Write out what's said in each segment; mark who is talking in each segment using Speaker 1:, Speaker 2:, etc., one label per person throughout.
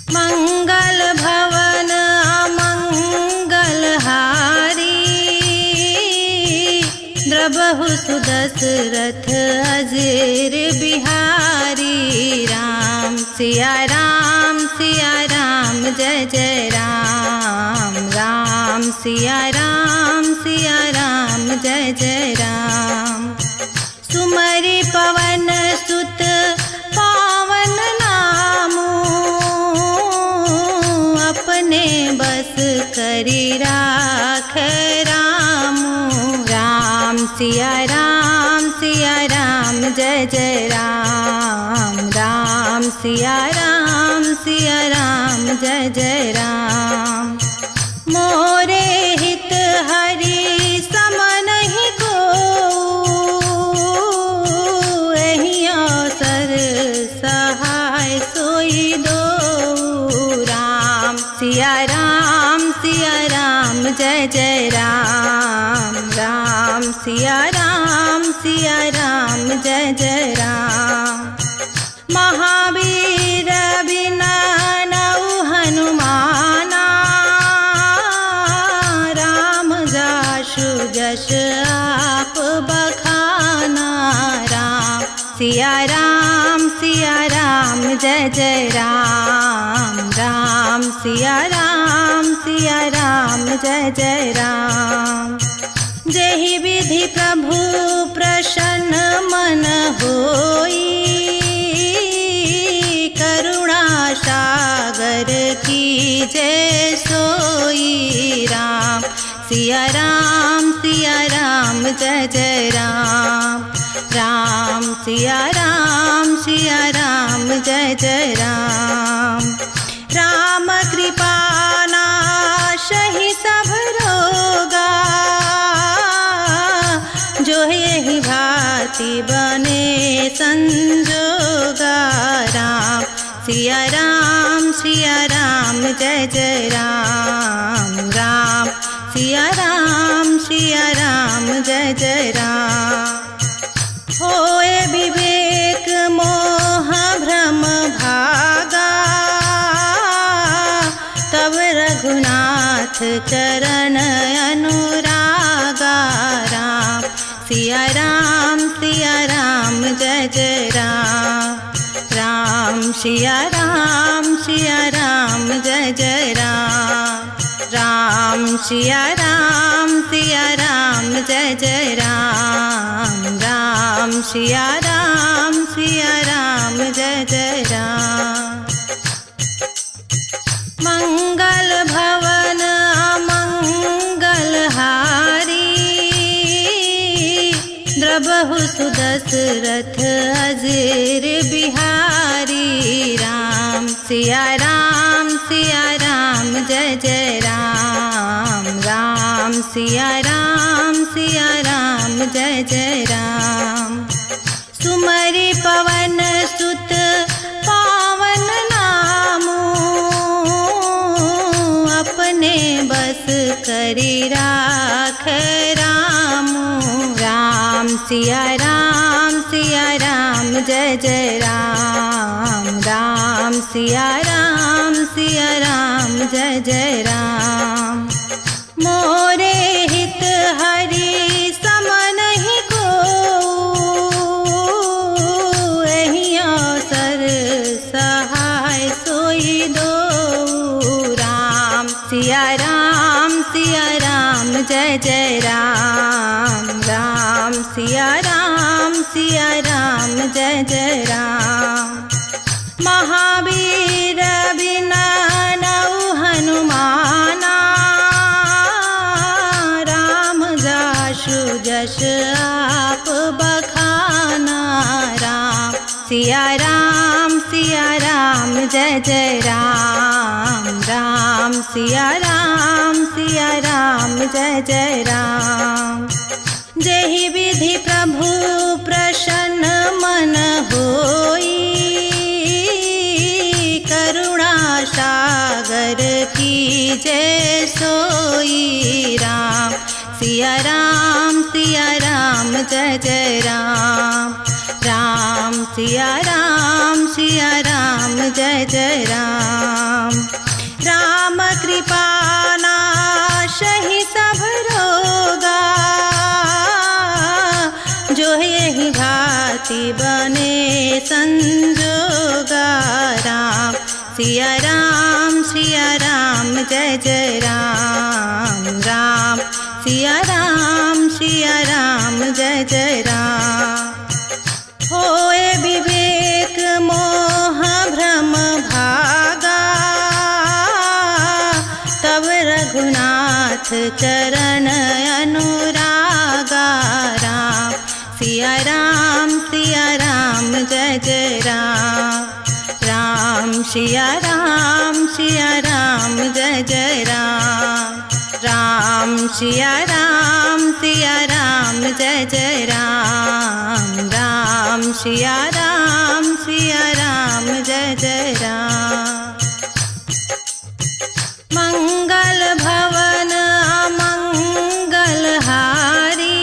Speaker 1: मंगल भवन अमंगल हारी, द्रबहु सुदशरथ अजीर बिहारी। राम सिया राम जय जय राम, राम सिया राम जय जय राम। सुमरि पवन सुत पावन नामू, अपने बस करी राख रामू। राम सिया राम जय जय राम, राम सिया राम जय जय राम। मोरे हित हरि सम नहीं को, एहि अवसर सहाय सोई दो। राम सिया राम जय जय राम, राम सिया राम जय जय राम। महावीर बिना नौ हनुमाना, राम जासु जस आप बखाना। राम सिया राम जय जय राम, राम सिया राम जय जय राम। जेहि विधि प्रभु प्रसन्न मन होई, करुणा सागर की जय सोई। राम सिया राम जय जय राम, राम सिया राम जय जय राम। राम कृपा नाशहि सब रोगा, जो यही भांति बने संजोगा। राम सिया राम जय जय राम, राम सिया राम जय जय राम। होए विवेक मोह भ्रम भागा, तब रघुनाथ चरण अनुरागा। राम सिया राम जय जय राम, राम सिया राम जय जय राम। राम सिया राम जय जय राम, राम सिया राम जय जय राम। मंगल भवन अमंगल हारी, द्रबहु सुदशरथ अजीर बिहारी। राम सिया राम जय जय राम, राम सिया राम जय जय राम। सुमरि पवन सुत पावन नामू, अपने बस करी राख रामू। राम सिया राम जय जय राम, राम सिया राम जय जय राम। मोरे हित हरि सम नहीं को, एहि अवसर सहाय सोई दो। राम सिया राम जय जय राम, राम सिया राम जय जय राम। महावीर बिना नौ हनुमाना, राम जासु जस आप बखाना। राम सिया राम जय जय राम, राम सिया राम जय जय राम। जेहि विधि प्रभु प्रसन्न मन होई, करुणा सागर की जय सोई। राम सिया राम जय जय राम, राम सिया राम जय जय राम। सिया राम जय जय राम राम सिया राम जय जय राम। होए विवेक मोह भ्रम भागा, तब रघुनाथ चरण अनुरागा। राम सिया राम जय जय राम राम सिया राम जय जय राम राम सिया राम जय जय राम राम सिया राम जय जय राम। मंगल भवन अमंगल हारी,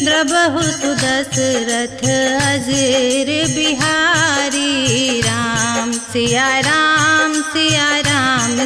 Speaker 1: द्रबहु सुदशरथ अजीर बिहारी। राम सिया राम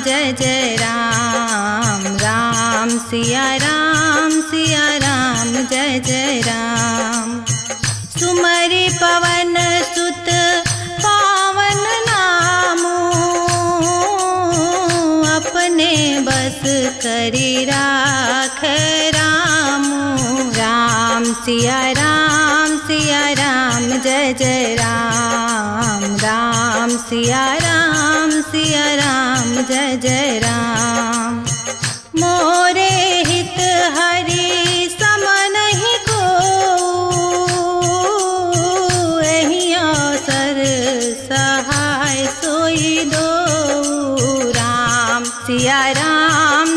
Speaker 1: जय जय राम राम सिया राम जय जय राम। सुमरि पवन सुत पावन नामो, अपने बस करी राख रामो। राम सिया राम जय जय राम राम सिया राम जय जय राम। मोरे हित हरि सम नहीं को, एहि अवसर सहाय सोई दो। राम सिया राम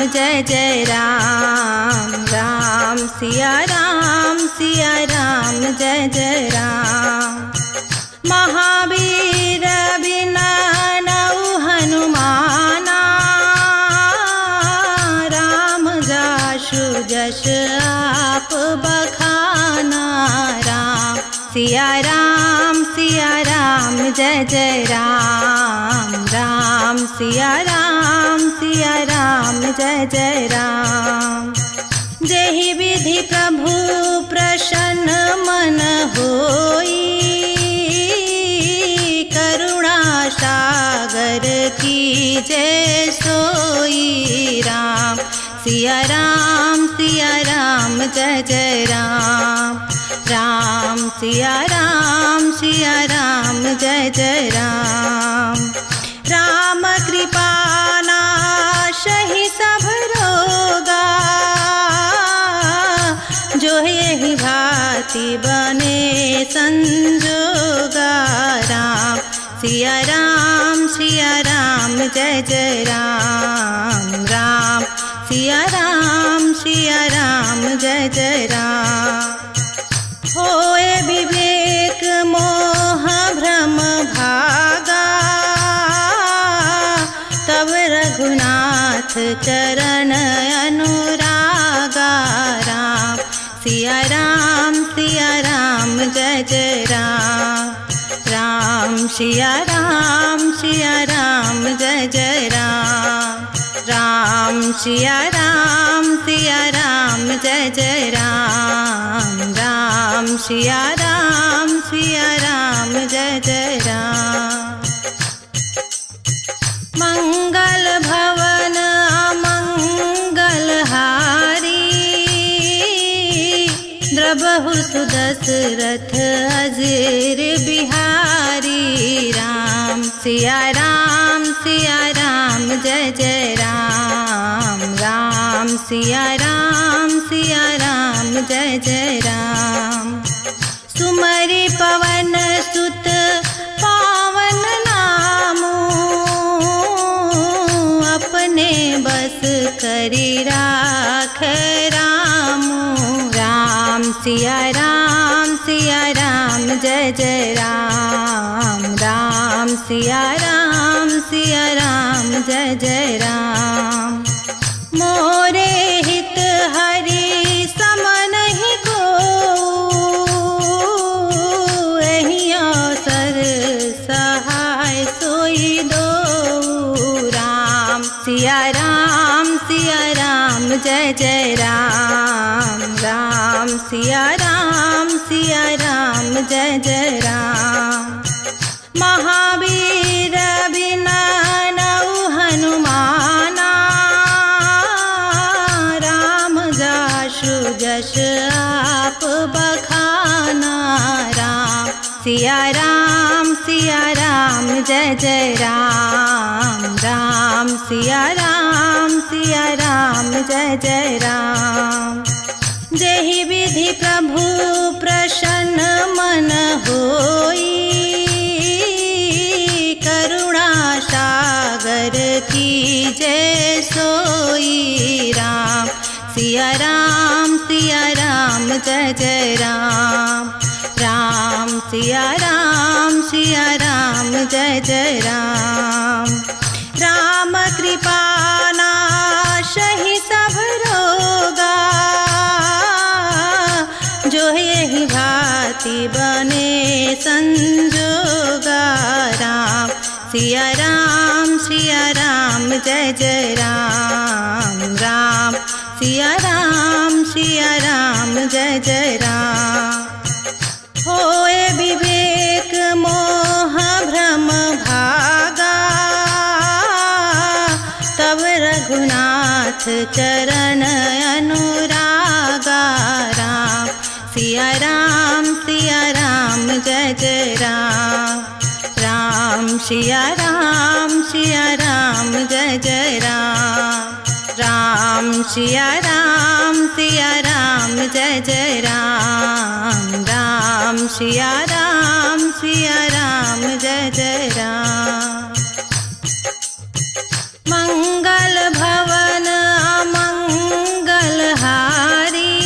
Speaker 1: जय जय राम राम सिया राम जय जय राम। महावीर बिना नौ हनुमाना, राम जासु जस आप बखाना। राम सिया राम जय जय राम राम सिया राम जय जय राम। जेहि विधि प्रभु प्रसन्न मन होई, करुणा सागर की जय सोई। राम सिया राम जय जय राम राम सिया राम जय जय राम। राम कृपा नाशहि सब रोगा, जो यही भांति बने संजोगा। राम सिया राम जय जय राम राम सिया राम जय जय राम। होए विवेक मोह भ्रम भागा, तब रघुनाथ चरण अनुरागा। राम सिया राम जय जय राम राम सिया राम जय जय राम राम सिया राम जय जय राम राम सिया राम जय जय राम। मंगल भवन अमंगल हारी, द्रबहु सुदशरथ अजीर बिहारी। राम सिया राम जय जय राम राम सिया राम जय जय राम। सुमरि पवन सुत पावन नामो, अपने बस करी राख रामो। राम सिया राम जय जय राम राम सिया राम जय जय राम। मोरे हित हरि सम नहीं को, एहि अवसर सहाय सोई दो। राम सिया राम जय जय राम राम सिया राम जय जय राम। महावीर बिना नऊ हनुमाना, राम जासु जस आप बखाना। राम सिया राम जय जय राम। राम सिया राम जय जय राम। जेहि विधि प्रभु प्रसन्न मन होई, करुणा सागर की जय सोई। राम सिया राम जय जय राम। राम सिया राम जय जय राम। राम कृपा नाशहि सब रोगा, जो यही भांति बने संजोगा। राम सिया राम जय जय राम। राम सिया राम जय जय राम। होए विवेक मोह भ्रम भागा, तब रघुनाथ चरण अनुरागा। राम सिया राम जय जय राम। राम सिया राम जय जय राम। राम सिया राम जय जय राम। राम सिया राम जय जय राम। मंगल भवन अमंगल हारी,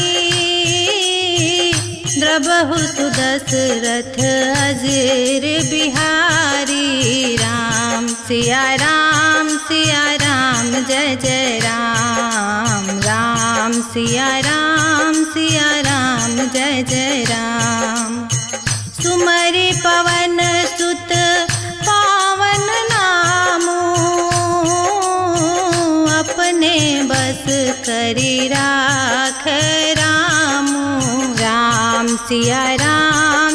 Speaker 1: द्रबहु सुदशरथ अजीर बिहारी। राम सिया राम जय जय राम। राम सिया राम जय जय राम। सुमरि पवन सुत पावन नामो, अपने बस करी राख रामो। राम सिया राम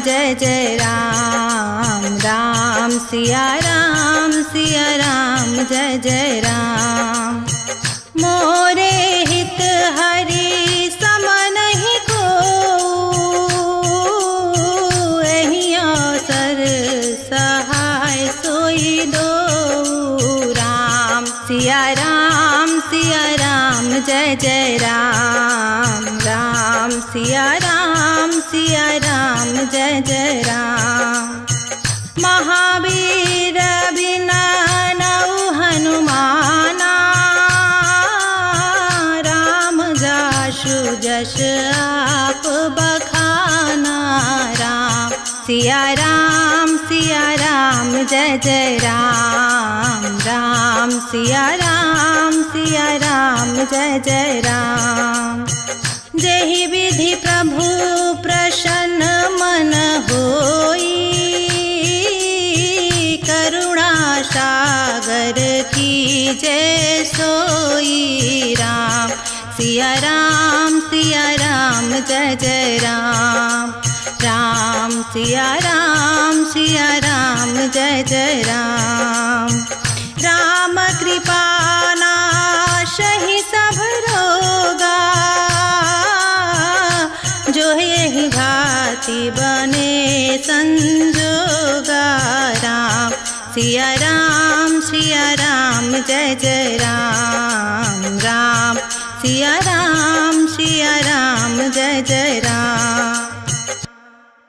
Speaker 1: जय जय राम। राम सिया राम जय जय राम। मोरे हित हरि सम नहीं को, एहि अवसर सहाय सोई दो। राम सिया राम जय जय राम। राम सिया राम जय जय राम। महावीर बिना नऊ हनुमाना, राम जासु जस आप बखाना। राम सिया राम जय जय राम। राम सिया राम जय जय राम। जेहि विधि प्रभु प्रसन्न मन होई, करुणा सागर की जय सोई। राम सिया राम जय जय राम। राम सिया राम जय जय राम। राम कृपा नाशहि सब रोगा, जो यही भांति बने संजोगा। राम सिया राम जय जय राम। राम सिया राम जय जय राम।